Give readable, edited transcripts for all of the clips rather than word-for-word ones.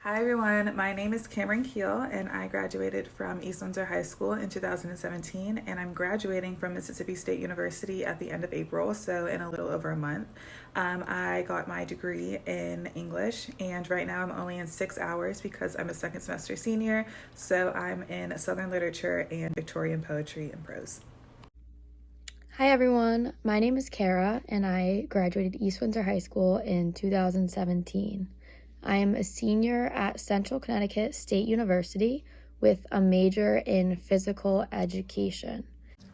Hi everyone, my name is Cameron Keel and I graduated from East Windsor High School in 2017 and I'm graduating from Mississippi State University at the end of April, so in a little over a month. I got my degree in English and right now I'm only in 6 hours because I'm a second semester senior, so I'm in Southern Literature and Victorian Poetry and Prose. Hi everyone, my name is Kara and I graduated East Windsor High School in 2017. I am a senior at Central Connecticut State University with a major in physical education.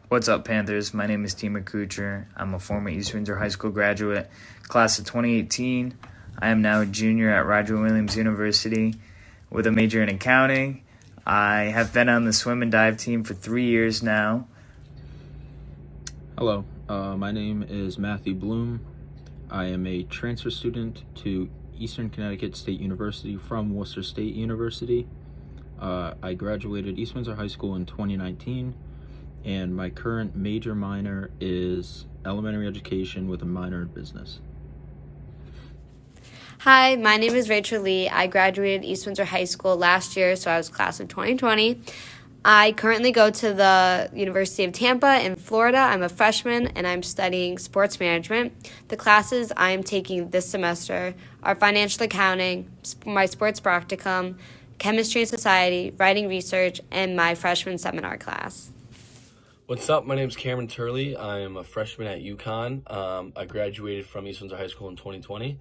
What's up, Panthers? My name is Timur Kucher. I'm a former East Windsor High School graduate, class of 2018. I am now a junior at Roger Williams University with a major in accounting. I have been on the swim and dive team for 3 years now. Hello, my name is Matthew Bloom. I am a transfer student to Eastern Connecticut State University from Worcester State University. I graduated East Windsor High School in 2019, and my current major minor is elementary education with a minor in business. Hi, my name is Rachel Lee. I graduated East Windsor High School last year, so I was class of 2020. I currently go to the University of Tampa in Florida. I'm a freshman and I'm studying sports management. The classes I am taking this semester are financial accounting, my sports practicum, chemistry and society, writing research, and my freshman seminar class. What's up? My name is Cameron Turley. I am a freshman at UConn. I graduated from East Windsor High School in 2020,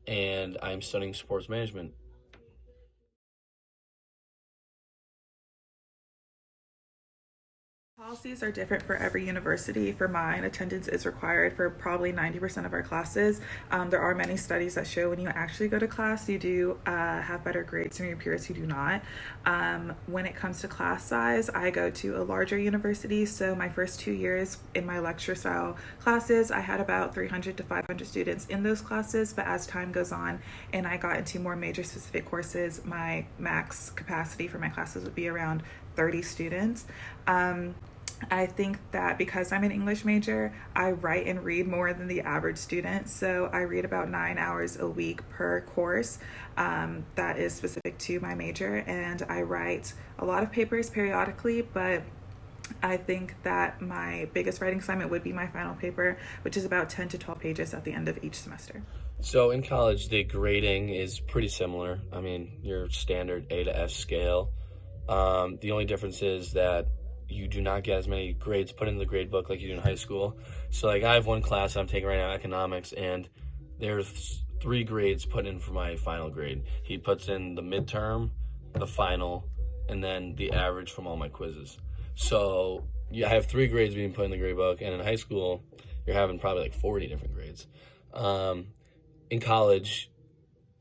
and I'm studying sports management. Policies are different for every university. For mine, attendance is required for probably 90% of our classes. There are many studies that show when you actually go to class, you do have better grades than your peers who do not. When it comes to class size, I go to a larger university. So my first 2 years in my lecture style classes, I had about 300 to 500 students in those classes. But as time goes on and I got into more major specific courses, my max capacity for my classes would be around 30 students. I think that because I'm an English major, I write and read more than the average student. So I read about 9 hours a week per course that is specific to my major. And I write a lot of papers periodically, but I think that my biggest writing assignment would be my final paper, which is about 10 to 12 pages at the end of each semester. So in college, the grading is pretty similar. I mean, your standard A to F scale. The only difference is that you do not get as many grades put in the grade book like you do in high school. So like I have one class I'm taking right now, economics, and there's 3 grades put in for my final grade. He puts in the midterm, the final, and then the average from all my quizzes. So I have 3 grades being put in the grade book, and in high school, you're having probably like 40 different grades. In college,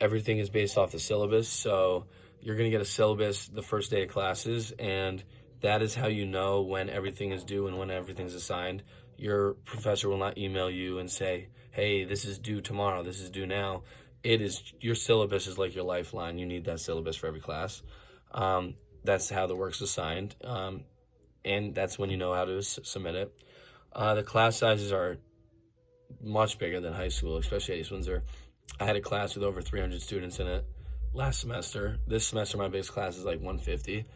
everything is based off the syllabus, so you're gonna get a syllabus the first day of classes, and that is how you know when everything is due and when everything's assigned. Your professor will not email you and say, hey, this is due tomorrow, this is due now. Your syllabus is like your lifeline. You need that syllabus for every class. That's how the work's assigned, and that's when you know how to submit it. The class sizes are much bigger than high school, especially at East Windsor. I had a class with over 300 students in it last semester. This semester, my biggest class is like 150.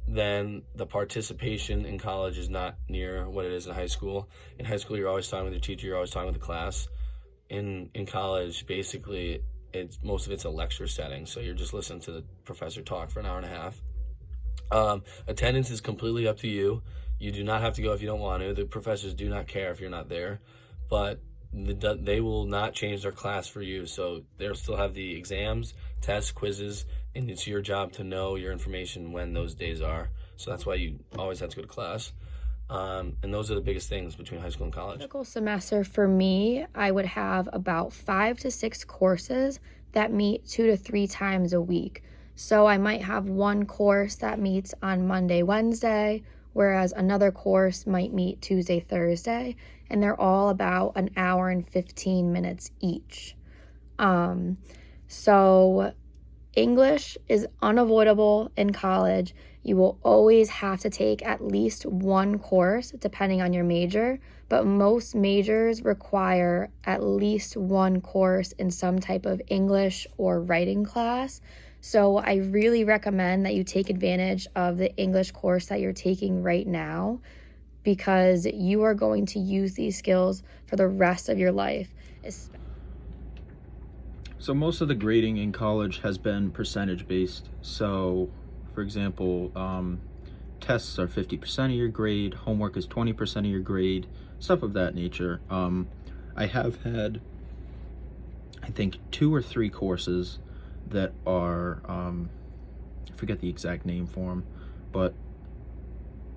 Then the participation in college is not near what it is in high school. In high school, you're always talking with your teacher, you're always talking with the class. In college, basically, most of it's a lecture setting, so you're just listening to the professor talk for an hour and a half. Attendance is completely up to you. You do not have to go if you don't want to. The professors do not care if you're not there, but they will not change their class for you. So they'll still have the exams, tests, quizzes, and it's your job to know your information when those days are. So that's why you always have to go to class. And those are the biggest things between high school and college. Typical semester for me, I would have about 5 to 6 courses that meet 2 to 3 times a week. So I might have one course that meets on Monday, Wednesday, whereas another course might meet Tuesday, Thursday, and they're all about an hour and 15 minutes each. So English is unavoidable in college. You will always have to take at least one course depending on your major, but most majors require at least one course in some type of English or writing class. So I really recommend that you take advantage of the English course that you're taking right now, because you are going to use these skills for the rest of your life. So most of the grading in college has been percentage based. So for example, tests are 50% of your grade, homework is 20% of your grade, stuff of that nature. I have had, I think, 2 or 3 courses that are, I forget the exact name for them, but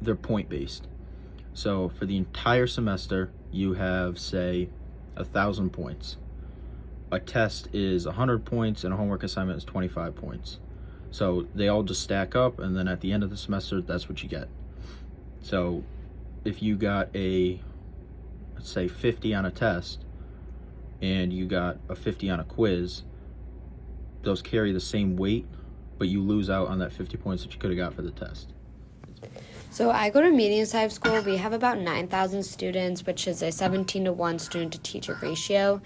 they're point based. So for the entire semester, you have, say, 1,000 points. A test is 100 points and a homework assignment is 25 points. So they all just stack up, and then at the end of the semester, that's what you get. So if you got a, let's say, 50 on a test, and you got a 50 on a quiz, those carry the same weight, but you lose out on that 50 points that you could have got for the test. So I go to medium-sized school. We have about 9,000 students, which is a 17-to-1 student-to-teacher ratio.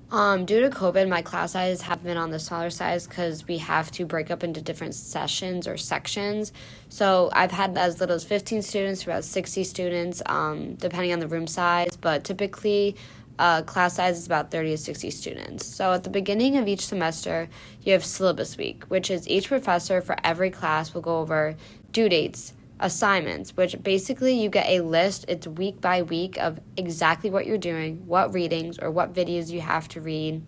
Due to COVID, my class sizes have been on the smaller size because we have to break up into different sessions or sections. So I've had as little as 15 students to about 60 students, depending on the room size. But typically, class size is about 30 to 60 students. So at the beginning of each semester, you have syllabus week, which is each professor for every class will go over due dates, assignments, which basically you get a list. It's week by week of exactly what you're doing, what readings or what videos you have to read.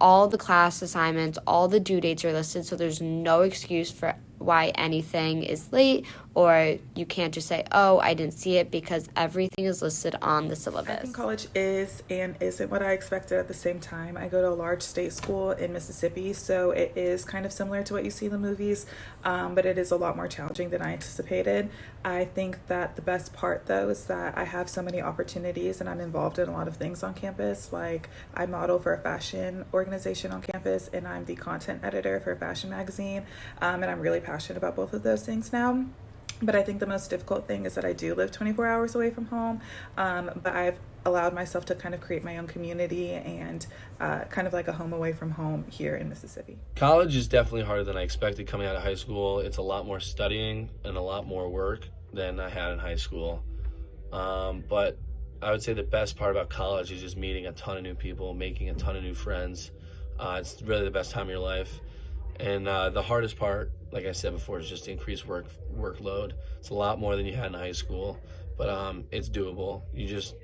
All the class assignments, all the due dates are listed, so there's no excuse for why anything is late, or you can't just say, oh, I didn't see it, because everything is listed on the syllabus. I think college is and isn't what I expected at the same time. I go to a large state school in Mississippi, so it is kind of similar to what you see in the movies, but it is a lot more challenging than I anticipated. I think that the best part, though, is that I have so many opportunities and I'm involved in a lot of things on campus. Like, I model for a fashion organization on campus, and I'm the content editor for a fashion magazine, and I'm really passionate about both of those things now. But I think the most difficult thing is that I do live 24 hours away from home, but I've allowed myself to kind of create my own community and kind of like a home away from home here in Mississippi. College is definitely harder than I expected coming out of high school. It's a lot more studying and a lot more work than I had in high school. But I would say the best part about college is just meeting a ton of new people, making a ton of new friends. It's really the best time of your life. And the hardest part, like I said before, is just increased workload. It's a lot more than you had in high school, but it's doable. You just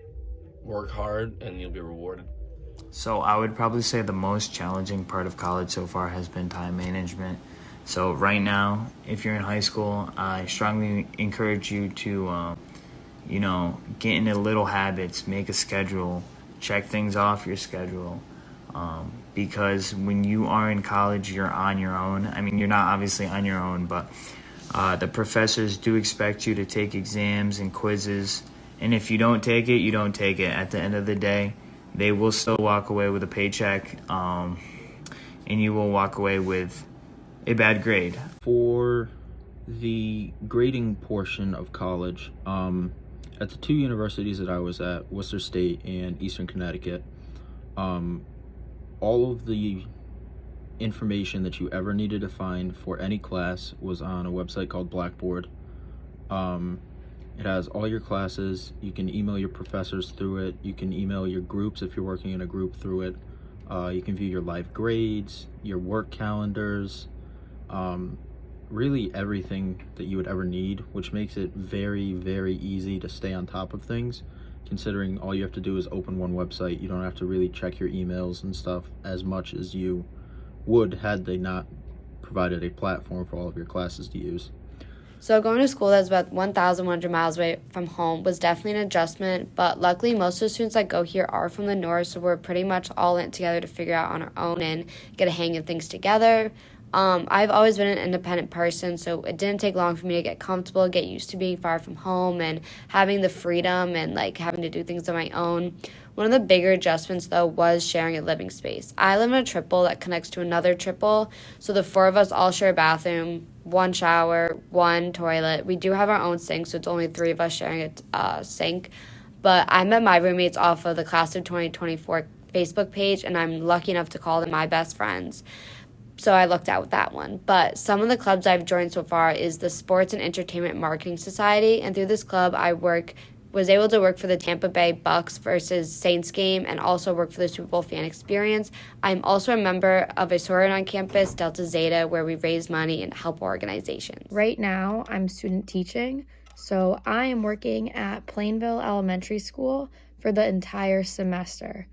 work hard and you'll be rewarded. So I would probably say the most challenging part of college so far has been time management. So right now, if you're in high school, I strongly encourage you to, get into little habits, make a schedule, check things off your schedule. Because when you are in college, you're on your own. I mean, you're not obviously on your own, but the professors do expect you to take exams and quizzes. And if you don't take it, you don't take it. At the end of the day, they will still walk away with a paycheck, and you will walk away with a bad grade. For the grading portion of college, at the 2 universities that I was at, Worcester State and Eastern Connecticut, all of the information that you ever needed to find for any class was on a website called Blackboard. It has all your classes. You can email your professors through it. You can email your groups if you're working in a group through it. You can view your live grades, your work calendars, really everything that you would ever need, which makes it very, very easy to stay on top of things, considering all you have to do is open one website. You don't have to really check your emails and stuff as much as you would had they not provided a platform for all of your classes to use. So going to school that's about 1,100 miles away from home was definitely an adjustment, but luckily most of the students that go here are from the north, so we're pretty much all in together to figure out on our own and get a hang of things together. I've always been an independent person, so it didn't take long for me to get comfortable, get used to being far from home and having the freedom and like having to do things on my own. One of the bigger adjustments, though, was sharing a living space. I live in a triple that connects to another triple, so the 4 of us all share a bathroom, 1 shower, 1 toilet. We do have our own sink, so it's only 3 of us sharing a sink. but I met my roommates off of the Class of 2024 Facebook page, and I'm lucky enough to call them my best friends. So I looked at that one. But some of the clubs I've joined so far is the Sports and Entertainment Marketing Society, and through this club I was able to work for the Tampa Bay Bucks versus Saints game and also work for the Super Bowl fan experience. I'm also a member of a sorority on campus, Delta Zeta, where we raise money and help organizations. Right now, I'm student teaching, so I am working at Plainville Elementary School for the entire semester.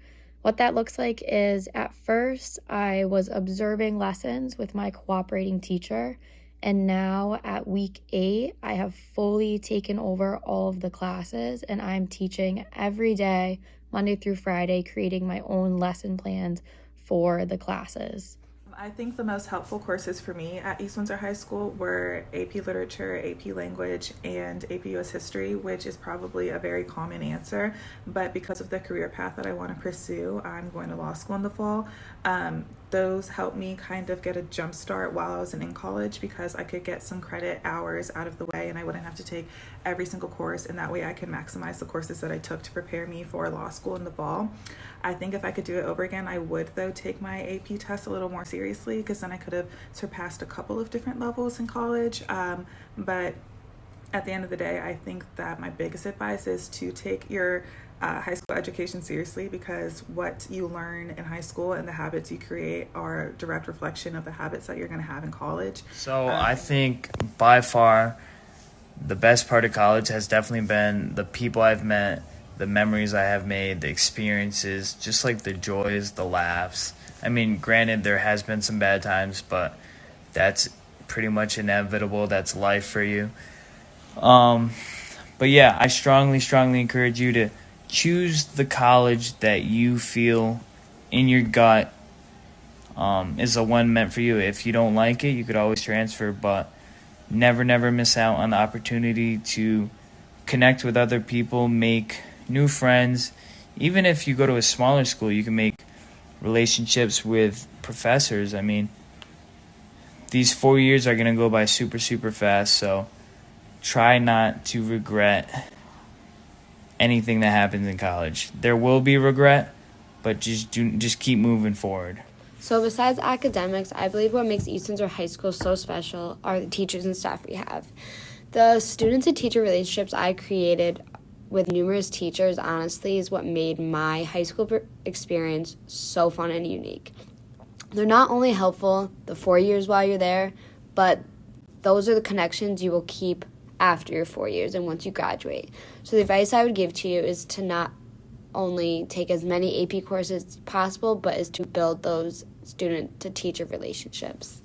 What that looks like is, at first, I was observing lessons with my cooperating teacher, and now at week 8, I have fully taken over all of the classes, and I'm teaching every day, Monday through Friday, creating my own lesson plans for the classes. I think the most helpful courses for me at East Windsor High School were AP Literature, AP Language, and AP US History, which is probably a very common answer, but because of the career path that I want to pursue, I'm going to law school in the fall. Those helped me kind of get a jump start while I was in college because I could get some credit hours out of the way and I wouldn't have to take every single course, and that way I could maximize the courses that I took to prepare me for law school in the fall. I think if I could do it over again, I would, though, take my AP test a little more seriously because then I could have surpassed a couple of different levels in college. But at the end of the day, I think that my biggest advice is to take your high school education seriously, because what you learn in high school and the habits you create are a direct reflection of the habits that you're going to have in college. So I think by far the best part of college has definitely been the people I've met, the memories I have made, the experiences, just like the joys, the laughs. I mean, granted, there has been some bad times, but that's pretty much inevitable. That's life for you. But yeah, I strongly encourage you to choose the college that you feel in your gut is the one meant for you. If you don't like it, you could always transfer, but never miss out on the opportunity to connect with other people, make new friends. Even if you go to a smaller school, you can make relationships with professors. I mean, these 4 years are going to go by super fast, so try not to regret anything that happens in college. There will be regret, but just keep moving forward. So besides academics, I believe what makes East Windsor High School so special are the teachers and staff we have. The student to teacher relationships I created with numerous teachers, honestly, is what made my high school experience so fun and unique. They're not only helpful the 4 years while you're there, but those are the connections you will keep after your 4 years and once you graduate. So the advice I would give to you is to not only take as many AP courses as possible, but is to build those student to teacher relationships.